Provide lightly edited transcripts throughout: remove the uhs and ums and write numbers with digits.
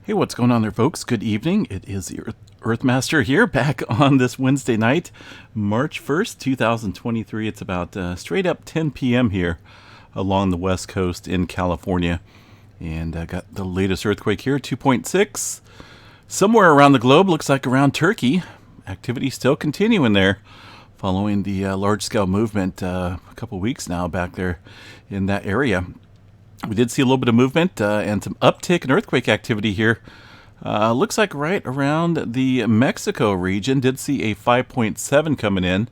Hey, what's going on there, folks? Good evening. It is the Earthmaster here, back on this Wednesday night, March 1st, 2023. It's about straight up 10 p.m. here along the west coast in California. And I got the latest earthquake here, 2.6. Somewhere around the globe, looks like around Turkey. Activity still continuing there following the large-scale movement a couple weeks now back there in that area. We did see a little bit of movement and some uptick in earthquake activity here. Looks like right around the Mexico region. Did see a 5.7 coming in.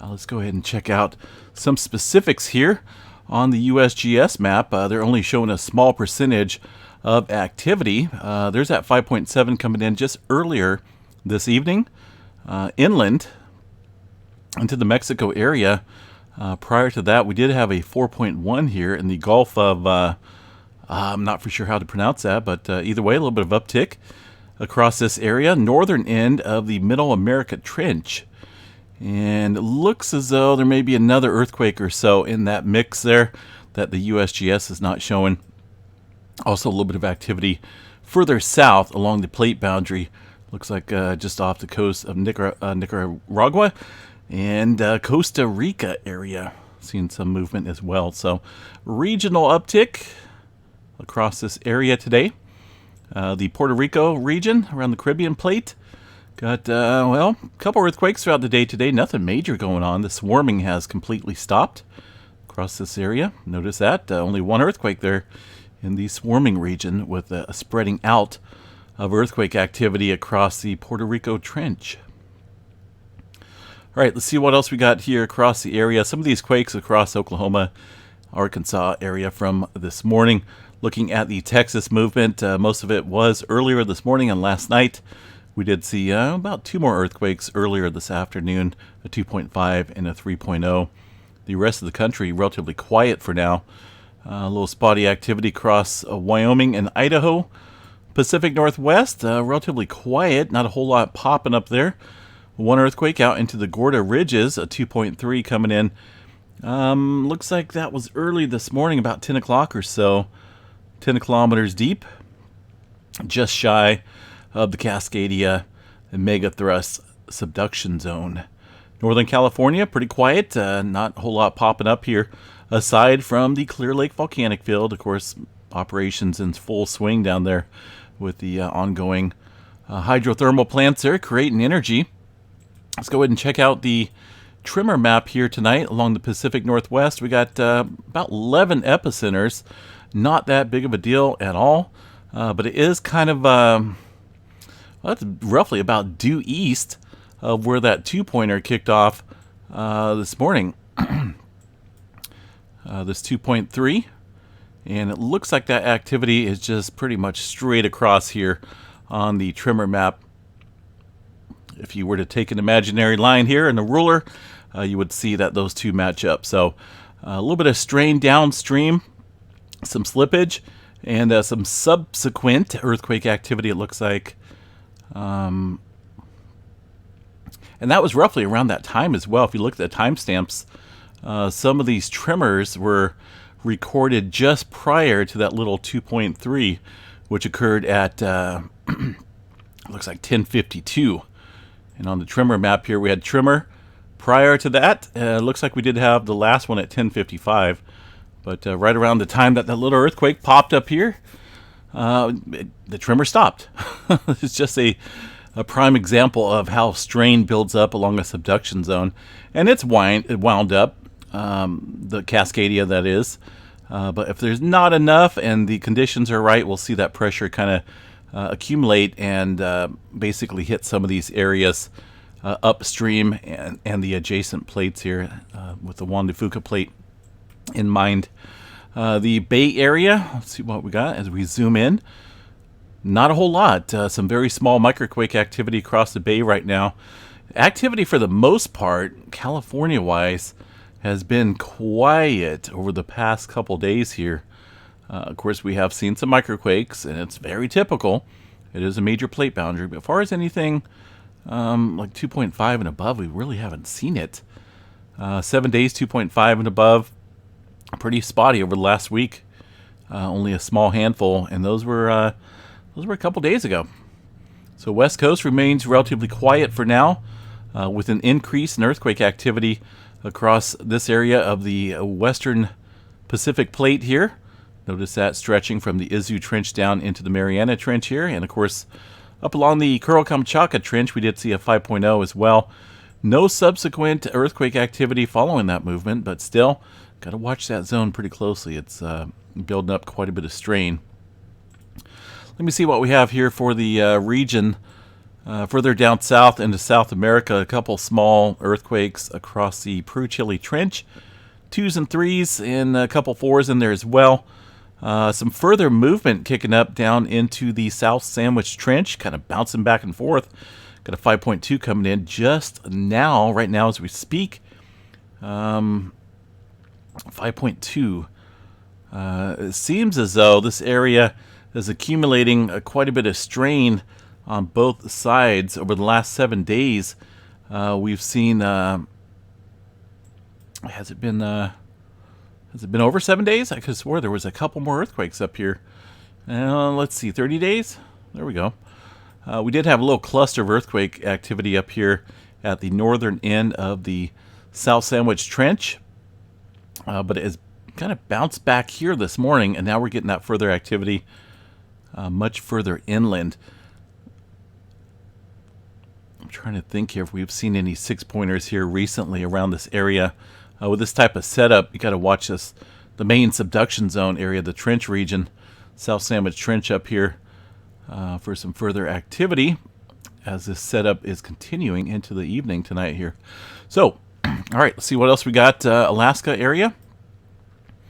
Let's go ahead and check out some specifics here on the USGS map. They're only showing a small percentage of activity. There's that 5.7 coming in just earlier this evening, inland into the Mexico area. Prior to that, we did have a 4.1 here in the Gulf of, I'm not for sure how to pronounce that, but either way, a little bit of uptick across this area, northern end of the Middle America Trench. And it looks as though there may be another earthquake or so in that mix there that the USGS is not showing. Also a little bit of activity further south along the plate boundary. Looks like just off the coast of Nicaragua and Costa Rica area. Seeing some movement as well. So regional uptick across this area today. The Puerto Rico region around the Caribbean plate. Got, a couple earthquakes throughout the day today. Nothing major going on. The swarming has completely stopped across this area. Notice that. Only one earthquake there in the swarming region with a spreading out of earthquake activity across the Puerto Rico Trench. All right, let's see what else we got here across the area. Some of these quakes across Oklahoma, Arkansas area from this morning. Looking at the Texas movement, most of it was earlier this morning and last night. We did see about two more earthquakes earlier this afternoon, a 2.5 and a 3.0. The rest of the country relatively quiet for now. A little spotty activity across Wyoming and Idaho. Pacific Northwest, relatively quiet, not a whole lot popping up there. One earthquake out into the Gorda Ridges, a 2.3 coming in. Looks like that was early this morning, about 10 o'clock or so. 10 kilometers deep, just shy of the Cascadia megathrust subduction zone. Northern California, pretty quiet, not a whole lot popping up here, aside from the Clear Lake volcanic field. Of course, operations in full swing down there with the ongoing hydrothermal plants there creating energy. Let's go ahead and check out the tremor map here tonight along the Pacific Northwest. We got about 11 epicenters. Not that big of a deal at all, but it is kind of, it's roughly about due east of where that two-pointer kicked off this morning. This 2.3, and it looks like that activity is just pretty much straight across here on the tremor map. If you were to take an imaginary line here and a ruler, you would see that those two match up. So a little bit of strain downstream, some slippage, and some subsequent earthquake activity, it looks like. And that was roughly around that time as well. If you look at the timestamps, some of these tremors were recorded just prior to that little 2.3, which occurred at, looks like 10:52. And on the tremor map here, we had tremor prior to that. Looks like we did have the last one at 10:55. But right around the time that little earthquake popped up here, the tremor stopped. It's just a prime example of how strain builds up along a subduction zone. And it wound up, the Cascadia that is. But if there's not enough and the conditions are right, we'll see that pressure kind of accumulate and basically hit some of these areas upstream and the adjacent plates here with the Juan de Fuca plate in mind. The Bay Area, let's see what we got as we zoom in. Not a whole lot. Some very small microquake activity across the Bay right now. Activity for the most part, California-wise, has been quiet over the past couple days here. Of course, we have seen some microquakes, and it's very typical. It is a major plate boundary, but as far as anything like 2.5 and above, we really haven't seen it. 7 days, 2.5 and above, pretty spotty over the last week. Only a small handful, and those were Those were a couple days ago. So West Coast remains relatively quiet for now, with an increase in earthquake activity across this area of the western Pacific plate here. Notice that stretching from the Izu Trench down into the Mariana Trench here. And of course, up along the Kuril-Kamchatka Trench, we did see a 5.0 as well. No subsequent earthquake activity following that movement, but still, got to watch that zone pretty closely. It's building up quite a bit of strain. Let me see what we have here for the region. Further down south into South America, a couple small earthquakes across the Peru-Chile Trench. 2s and 3s and a couple 4s in there as well. Some further movement kicking up down into the South Sandwich Trench, kind of bouncing back and forth. Got a 5.2 coming in just now, right now as we speak. 5.2. It seems as though this area is accumulating quite a bit of strain on both sides over the last 7 days. We've seen... Has it been over 7 days? I could have swore there was a couple more earthquakes up here. Let's see, 30 days? There we go. We did have a little cluster of earthquake activity up here at the northern end of the South Sandwich Trench. But it has kind of bounced back here this morning, and now we're getting that further activity much further inland. I'm trying to think here if we've seen any 6-pointers here recently around this area. With this type of setup, you got to watch this, the main subduction zone area, the trench region, South Sandwich Trench up here, for some further activity as this setup is continuing into the evening tonight here. So, all right, let's see what else we got. Alaska area,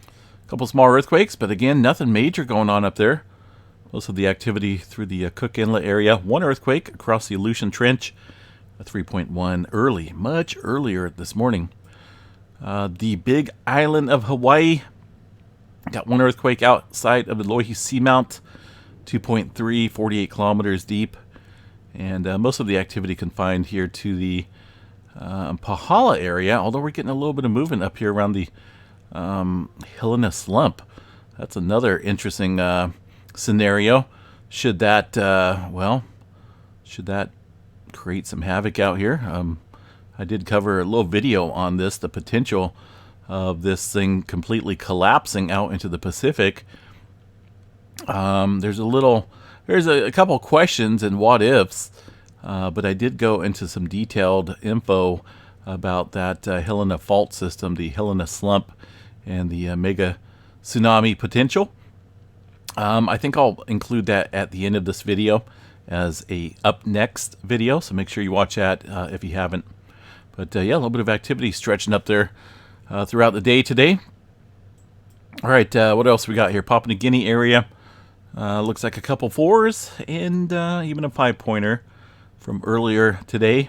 a couple small earthquakes, but again, nothing major going on up there. Most of the activity through the Cook Inlet area. 1 earthquake across the Aleutian Trench, a 3.1 early, much earlier this morning. The big island of Hawaii got 1 earthquake outside of the Loihi Seamount, 2.3, 48 kilometers deep. And most of the activity confined here to the Pahala area, although we're getting a little bit of movement up here around the Helena Slump. That's another interesting scenario. Should that, should that create some havoc out here? I did cover a little video on this, the potential of this thing completely collapsing out into the Pacific. There's a couple questions and what ifs, but I did go into some detailed info about that Helena fault system, the Helena slump, and the mega tsunami potential. I think I'll include that at the end of this video as a up next video, so make sure you watch that if you haven't. But yeah, a little bit of activity stretching up there throughout the day today. All right, what else we got here? Papua New Guinea area. Looks like a couple 4s and even a 5-pointer from earlier today.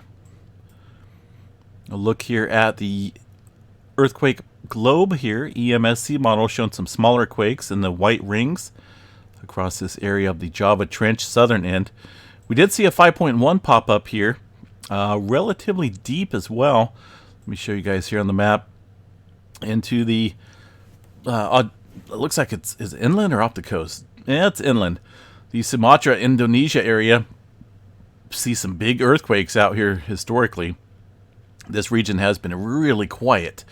A look here at the earthquake globe here. EMSC model showing some smaller quakes in the white rings across this area of the Java Trench southern end. We did see a 5.1 pop up here. Relatively deep as well. Let me show you guys here on the map. Into the, it looks like is it inland or off the coast? Yeah, it's inland. The Sumatra, Indonesia area. See some big earthquakes out here historically. This region has been really quiet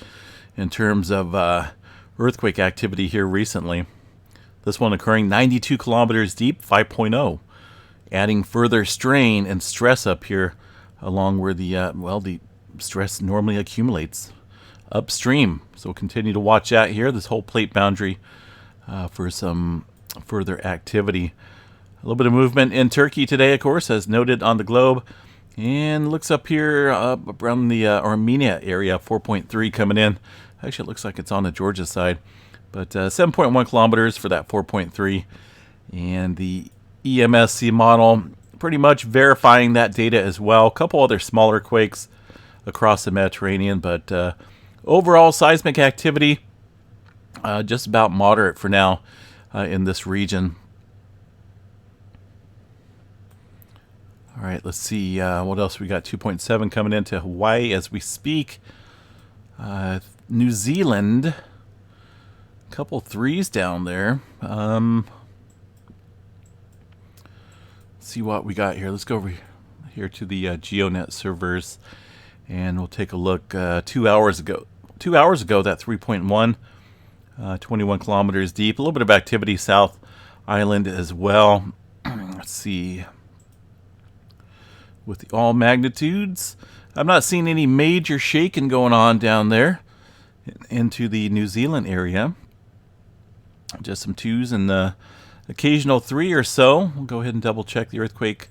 in terms of earthquake activity here recently. This one occurring 92 kilometers deep, 5.0. Adding further strain and stress up here along where the the stress normally accumulates upstream. So we'll continue to watch that here, this whole plate boundary, for some further activity. A little bit of movement in Turkey today, of course, as noted on the globe. And looks up here around the Armenia area, 4.3 coming in. Actually, it looks like it's on the Georgia side. But 7.1 kilometers for that 4.3. And the EMSC model pretty much verifying that data as well. A couple other smaller quakes across the Mediterranean, but overall seismic activity just about moderate for now in this region. All right, let's see what else we got. 2.7 coming into Hawaii as we speak. New Zealand, a couple 3s down there. see what we got here. Let's go over here to the GeoNet servers, and we'll take a look. 2 hours ago, that 3.1, 21 kilometers deep. A little bit of activity south island as well. Let's see. With the all magnitudes, I'm not seeing any major shaking going on down there into the New Zealand area. Just some 2s and the occasional 3 or so. We'll go ahead and double check the earthquake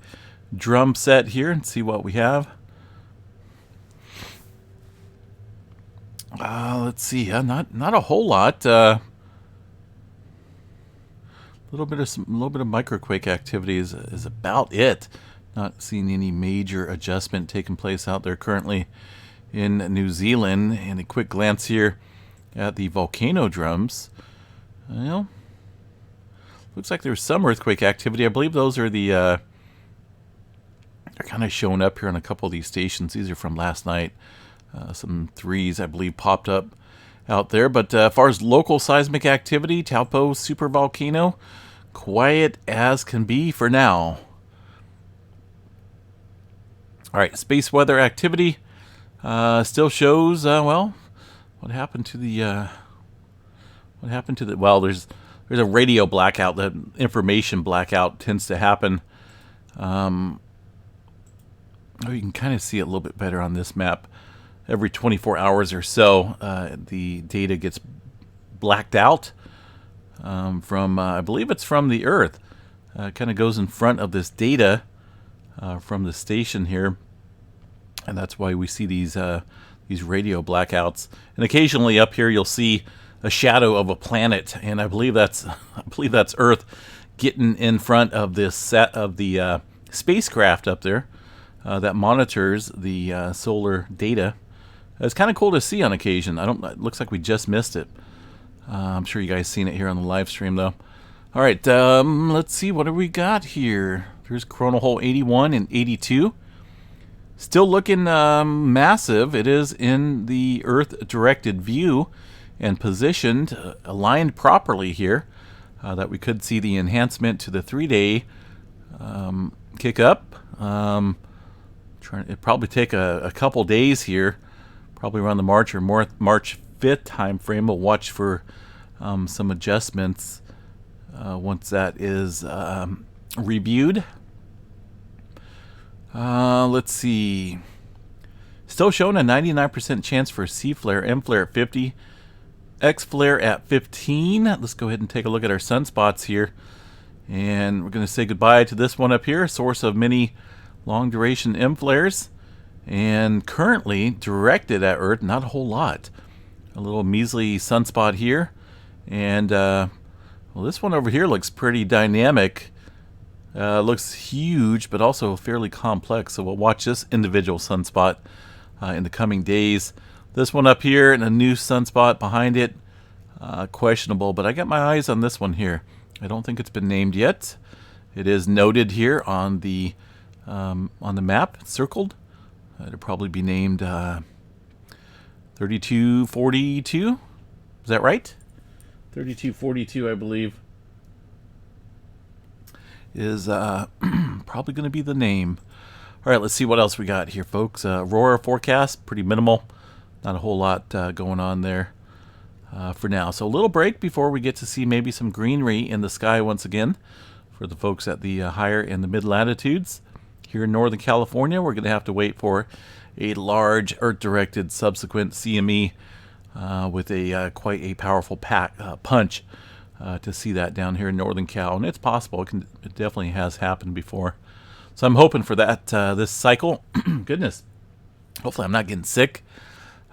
drum set here and see what we have. Let's see. Not a whole lot. Little bit of microquake activity is about it. Not seeing any major adjustment taking place out there currently in New Zealand. And a quick glance here at the volcano drums. Well, looks like there's some earthquake activity. I believe those are the they're kind of showing up here on a couple of these stations. These are from last night. Some 3s, I believe, popped up out there. But as far as local seismic activity, Taupo supervolcano, quiet as can be for now. All right, space weather activity still shows. Well, what happened to the? Well, there's a radio blackout. That information blackout tends to happen. You can kind of see it a little bit better on this map. Every 24 hours or so, the data gets blacked out from, I believe it's from the Earth. Kind of goes in front of this data from the station here, and that's why we see these radio blackouts. And occasionally up here, you'll see a shadow of a planet, and I believe that's Earth getting in front of this set of the spacecraft up there that monitors the solar data. It's kind of cool to see on occasion. It looks like we just missed it. I'm sure you guys seen it here on the live stream though. All right, let's see, what do we got here? There's coronal hole 81 and 82. Still looking massive. It is in the Earth-directed view and positioned, aligned properly here. That we could see the enhancement to the 3-day kick up. It'd probably take a couple days here, probably around the March 5th time frame. We'll watch for some adjustments once that is reviewed. Let's see. Still showing a 99% chance for C flare, M flare at 50, X flare at 15. Let's go ahead and take a look at our sunspots here. And we're going to say goodbye to this one up here, source of many long duration M flares. And currently directed at Earth, not a whole lot. A little measly sunspot here. And, well, this one over here looks pretty dynamic. Looks huge, but also fairly complex. So we'll watch this individual sunspot in the coming days. This one up here and a new sunspot behind it, questionable. But I got my eyes on this one here. I don't think it's been named yet. It is noted here on the map, circled. It'll probably be named 3242. Is that right? 3242, I believe, is probably going to be the name. All right, let's see what else we got here, folks. Aurora forecast, pretty minimal. Not a whole lot going on there for now. So a little break before we get to see maybe some greenery in the sky once again for the folks at the higher and the mid latitudes. Here in Northern California, we're going to have to wait for a large Earth-directed subsequent CME with a quite a powerful punch to see that down here in Northern Cal. And it's possible. It definitely has happened before. So I'm hoping for that this cycle. Goodness. Hopefully I'm not getting sick.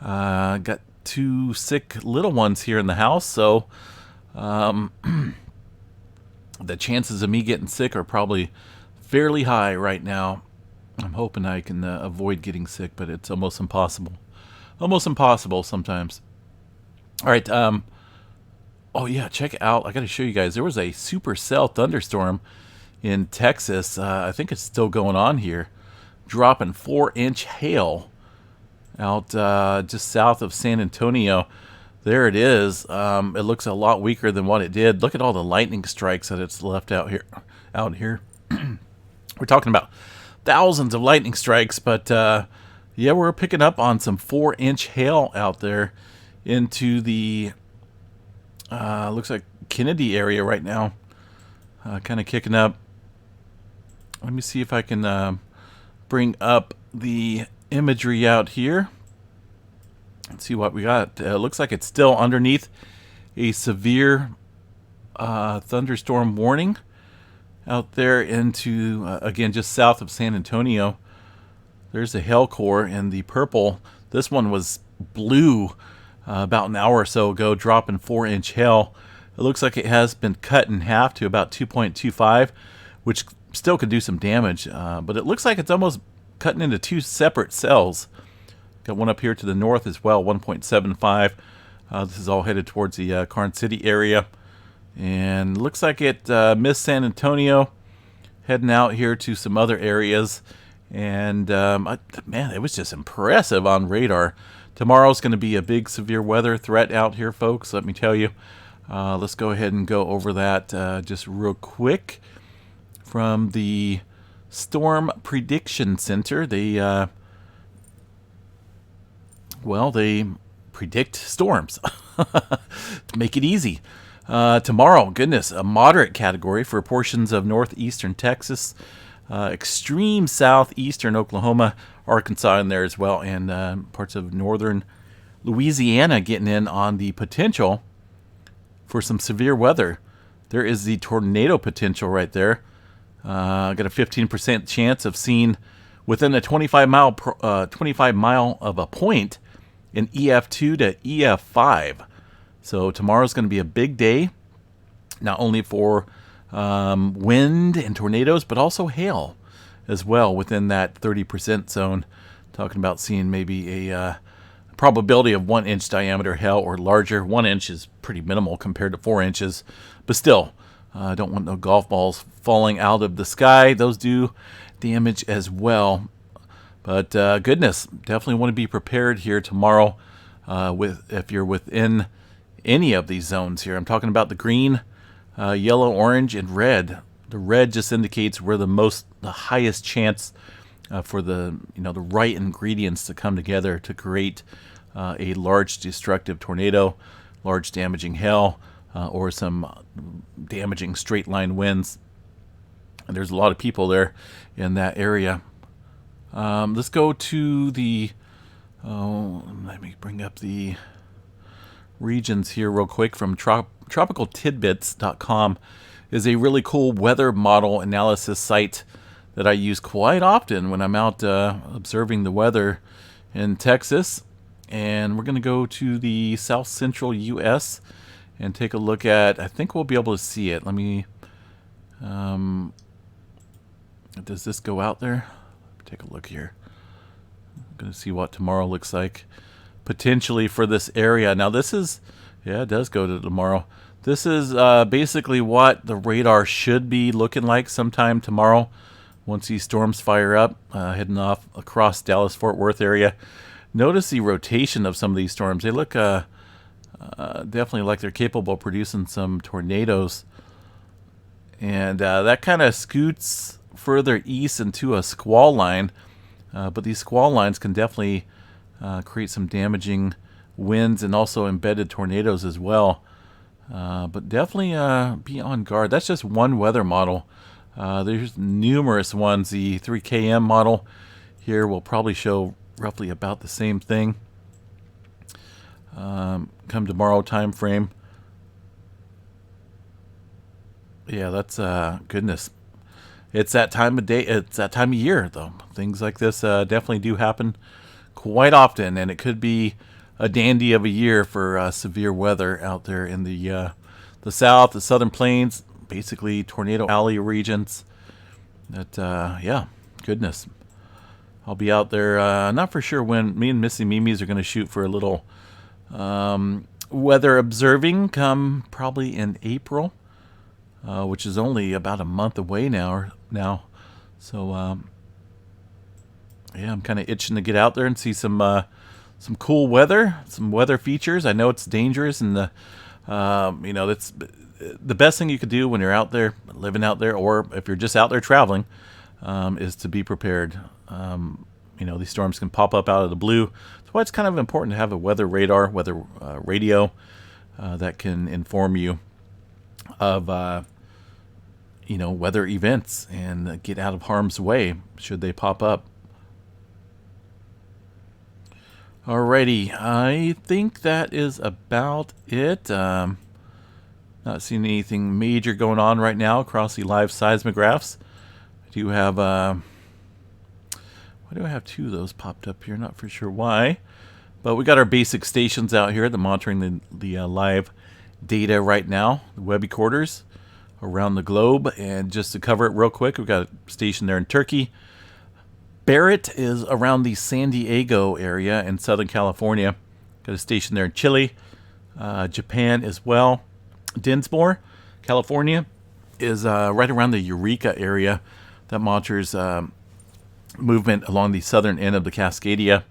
Got 2 sick little ones here in the house. So the chances of me getting sick are probably fairly high right now. I'm hoping I can avoid getting sick, but it's almost impossible. Almost impossible sometimes. All right. Oh, yeah, check it out. I got to show you guys. There was a supercell thunderstorm in Texas. I think it's still going on here. Dropping 4-inch hail out just south of San Antonio. There it is. It looks a lot weaker than what it did. Look at all the lightning strikes that it's left out here. We're talking about thousands of lightning strikes, but yeah, we're picking up on some 4-inch hail out there into the looks like Kennedy area right now. Kind of kicking up. Let me see if I can bring up the imagery out here. Let's see what we got. Looks like it's still underneath a severe thunderstorm warning out there into, again, just south of San Antonio. There's a hail core in the purple. This one was blue about an hour or so ago, dropping 4-inch hail. It looks like it has been cut in half to about 2.25, which still could do some damage. But it looks like it's almost cutting into two separate cells. Got one up here to the north as well, 1.75. This is all headed towards the Carn City area. And looks like it missed San Antonio, heading out here to some other areas. And, man, it was just impressive on radar. Tomorrow's going to be a big severe weather threat out here, folks, let me tell you. Let's go ahead and go over that just real quick. From the Storm Prediction Center, they predict storms to make it easy. Tomorrow, goodness, a moderate category for portions of northeastern Texas, extreme southeastern Oklahoma, Arkansas in there as well, and parts of northern Louisiana getting in on the potential for some severe weather. There is the tornado potential right there. Got a 15% chance of seeing within a 25 mile of a point in EF2 to EF5. So tomorrow's going to be a big day, not only for wind and tornadoes, but also hail as well within that 30% zone. Talking about seeing maybe a probability of 1-inch diameter hail or larger. 1 inch is pretty minimal compared to 4 inches, but still, don't want no golf balls falling out of the sky. Those do damage as well. But goodness, definitely want to be prepared here tomorrow if you're within any of these zones here. I'm talking about the green, yellow, orange, and red. The red just indicates where the highest chance for the right ingredients to come together to create a large destructive tornado, large damaging hail, or some damaging straight line winds. And there's a lot of people there in that area. Let's go to the. Let me bring up the regions here real quick. From tropicaltidbits.com is a really cool weather model analysis site that I use quite often when I'm out observing the weather in Texas. And we're going to go to the south central U.S. and take a look at, I think we'll be able to see it. Let me, does this go out there? Take a look here. I'm going to see what tomorrow looks like potentially for this area. Now this is, yeah, it does go to tomorrow. This is basically what the radar should be looking like sometime tomorrow once these storms fire up, heading off across Dallas-Fort Worth area. Notice the rotation of some of these storms. They look definitely like they're capable of producing some tornadoes. And that kind of scoots further east into a squall line. But these squall lines can definitely create some damaging winds and also embedded tornadoes as well. But definitely be on guard. That's just one weather model. There's numerous ones. The 3KM model here will probably show roughly about the same thing. Come tomorrow time frame. Yeah, that's goodness. It's that time of day. It's that time of year, though. Things like this definitely do happen quite often, and it could be a dandy of a year for severe weather out there in the south, the southern plains, basically tornado alley regions. That yeah, goodness. I'll be out there. Not for sure when. Me and Missy Mimi's are going to shoot for a little weather observing. Come probably in April, which is only about a month away now. So yeah, I'm kind of itching to get out there and see some cool weather, some weather features. I know it's dangerous, and that's the best thing you could do when you're out there living out there, or if you're just out there traveling. is to be prepared. These storms can pop up out of the blue. That's why it's kind of important to have a weather radar, weather radio that can inform you of weather events and get out of harm's way should they pop up. Alrighty, I think that is about it. Not seeing anything major going on right now across the live seismographs. I do have why do I have two of those popped up here? Not for sure why. But we got our basic stations out here that monitoring the live data right now, the Webby quarters around the globe. And just to cover it real quick, we've got a station there in Turkey. Barrett is around the San Diego area in Southern California. Got a station there in Chile, Japan as well. Dinsmore, California, is right around the Eureka area that monitors movement along the southern end of the Cascadia.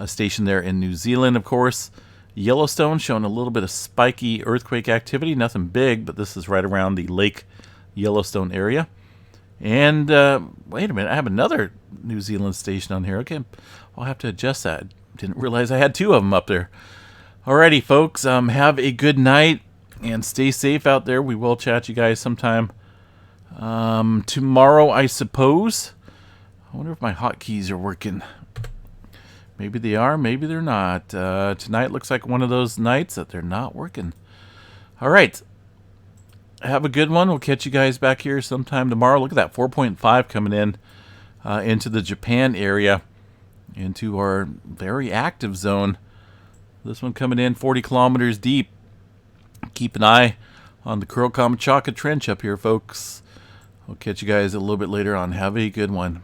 Station there in New Zealand, of course. Yellowstone showing a little bit of spiky earthquake activity. Nothing big, but this is right around the Lake Yellowstone area. And wait a minute, I have another New Zealand station on here. Okay, I'll have to adjust that. Didn't realize I had two of them up there. Alrighty, folks, have a good night and stay safe out there. We will chat you guys sometime tomorrow, I suppose. I wonder if my hotkeys are working. Maybe they are, maybe they're not. Tonight looks like one of those nights that they're not working. All right. Have a good one. We'll catch you guys back here sometime tomorrow. Look at that, 4.5 coming in into the Japan area, into our very active zone. This one coming in 40 kilometers deep. Keep an eye on the Kuril Kamchatka Trench up here, folks. I'll catch you guys a little bit later on. Have a good one.